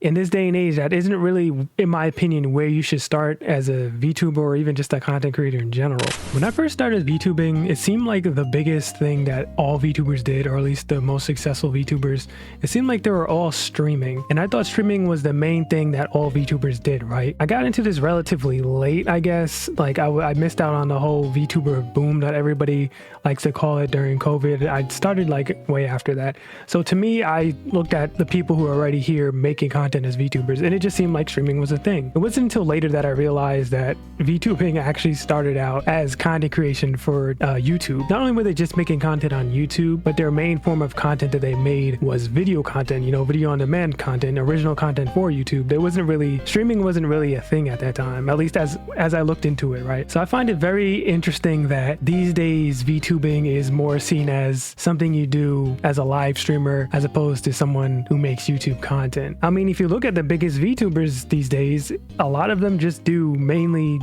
in this day and age, that isn't really, in my opinion, where you should start as a VTuber or even just a content creator in general. When I first started VTubing, it seemed like the biggest thing that all VTubers did, or at least the most successful VTubers, it seemed like they were all streaming. And I thought streaming was the main thing that all VTubers did, right? I got into this relatively late, I guess. Like I missed out on the whole VTuber boom that everybody likes to call it during COVID. I started like way after that. So to me, I looked at the people who are already here making content as VTubers, and it just seemed like streaming was a thing. It wasn't until later that I realized that VTubing actually started out as content creation for YouTube. Not only were they just making content on YouTube, but their main form of content that they made was video content, you know, video on demand content, original content for YouTube. Streaming wasn't really a thing at that time, at least as I looked into it, right? So I find it very interesting that these days VTubing is more seen as something you do as a live streamer as opposed to someone who makes YouTube content. I mean, if you look at the biggest VTubers these days, a lot of them just do mainly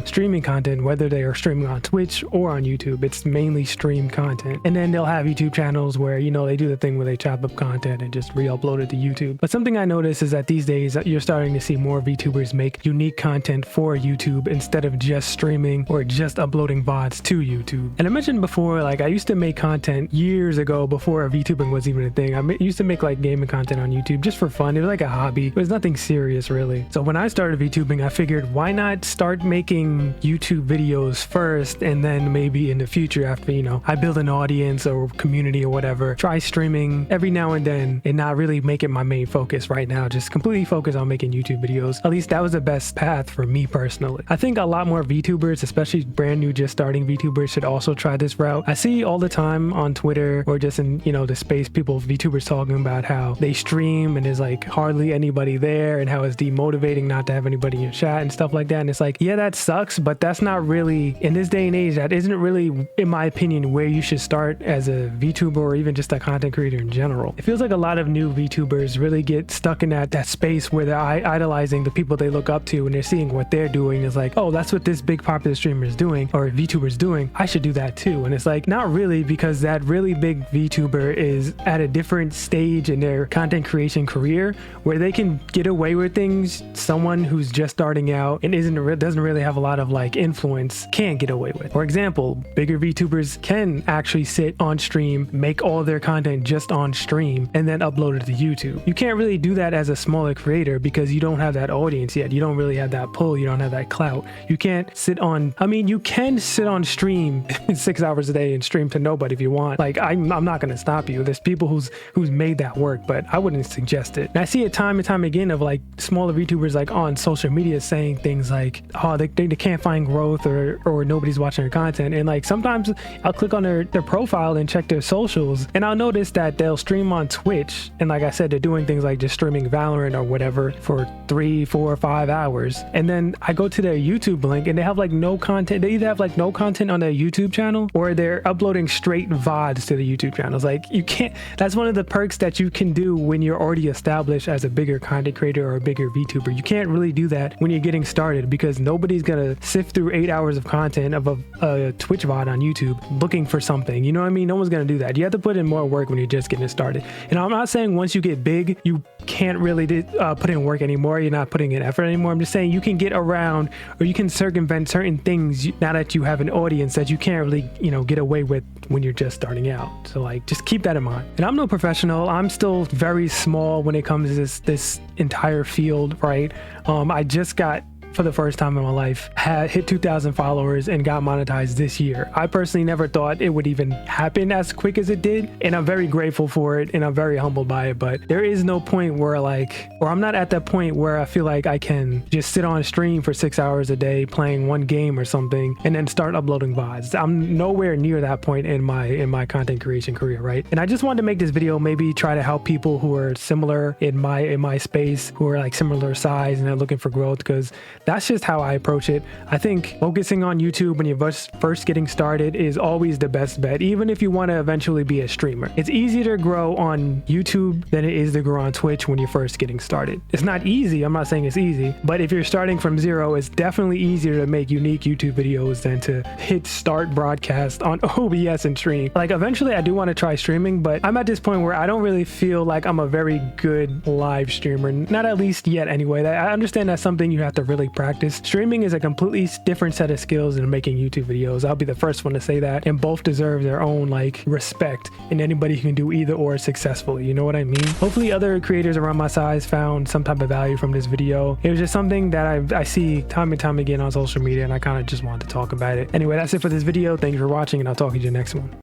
streaming content, whether they are streaming on Twitch or on YouTube. It's mainly streamed content. And then they'll have YouTube channels where, you know, they do the thing where they chop up content and just re-upload it to YouTube. But something I noticed is that these days you're starting to see more VTubers make unique content for YouTube instead of just streaming or just uploading VODs to YouTube. And I mentioned before, like I used to make content years ago before VTubing was even a thing. I used to make like gaming content on YouTube just for fun. It was like a hobby. It was nothing serious really. So when I started VTubing, I figured why not start making YouTube videos first, and then maybe in the future after, you know, I build an audience or community or whatever, try streaming every now and then and not really make it my main focus right now. Just completely focus on making YouTube videos. At least that was the best path for me personally. I think a lot more VTubers, especially brand new just starting VTubers, should also try this route. I see all the time on Twitter or just in, you know, the space, VTubers talking about how they stream and there's like hardly anybody there and how it's demotivating not to have anybody in chat and stuff like that. And it's like, yeah, that sucks, but that's not really, in this day and age, that isn't really, in my opinion, where you should start as a VTuber or even just a content creator in general. It feels like a lot of new VTubers really get stuck in that space where they're idolizing the people they look up to and they're seeing what they're doing. It's like, oh, that's what this big popular streamer is doing or VTuber is doing. I should do that too. And it's like, not really, because that really big VTuber is at a different stage in their content creation career where they can get away with things someone who's just starting out and doesn't really have a lot of like influence can't get away with. For example, bigger VTubers can actually sit on stream, make all their content just on stream, and then upload it to YouTube. You can't really do that as a smaller creator because you don't have that audience yet. You don't really have that pull. You don't have that clout. You can't sit on, I mean, you can sit on stream 6 hours a day and stream to nobody if you want. Like, I'm not going to stop you. There's people who's made that work, but I wouldn't suggest it. And I see it time and time again of like smaller VTubers like on social media saying things like, oh, they can't find growth or nobody's watching their content. And like sometimes I'll click on their profile and check their socials and I'll notice that they'll stream on Twitch. And like I said, they're doing things like just streaming Valorant or whatever for 3, 4, 5 hours. And then I go to their YouTube link and they have like no content. They either have like no content on their YouTube channel or they're uploading straight VODs to the YouTube channels. Like you can't, that's one of the perks that you can do when you're already established as a bigger content creator or a bigger VTuber. You can't really do that when you're getting started because nobody's gonna sift through 8 hours of content of a Twitch VOD on YouTube looking for something. You know what I mean? No one's gonna do that. You have to put in more work when you're just getting started. And I'm not saying once you get big, you can't really put in work anymore. You're not putting in effort anymore. I'm just saying you can get around or you can circumvent certain things now that you have an audience that you can't really, you know, get away with when you're just starting out. So like, just keep that in mind. And I'm no professional. I'm still very small when it comes to this entire field, right? I just got, for the first time in my life, hit 2,000 followers and got monetized this year. I personally never thought it would even happen as quick as it did, and I'm very grateful for it and I'm very humbled by it. But there is no point where I'm not at that point where I feel like I can just sit on a stream for 6 hours a day playing one game or something and then start uploading VODs. I'm nowhere near that point in my content creation career, right? And I just wanted to make this video, maybe try to help people who are similar in my space, who are like similar size and they're looking for growth, because that's just how I approach it. I think focusing on YouTube when you're first getting started is always the best bet, even if you want to eventually be a streamer. It's easier to grow on YouTube than it is to grow on Twitch when you're first getting started. It's not easy, I'm not saying it's easy, but if you're starting from zero, it's definitely easier to make unique YouTube videos than to hit start broadcast on OBS and stream. Like eventually I do want to try streaming, but I'm at this point where I don't really feel like I'm a very good live streamer, not at least yet anyway. I understand that's something you have to really practice. Streaming is a completely different set of skills than making YouTube videos. I'll be the first one to say that, and both deserve their own like respect, and anybody who can do either or successfully, you know what I mean? Hopefully other creators around my size found some type of value from this video. It was just something that I see time and time again on social media, and I kind of just wanted to talk about it. Anyway, that's it for this video. Thanks for watching, and I'll talk to you in the next one.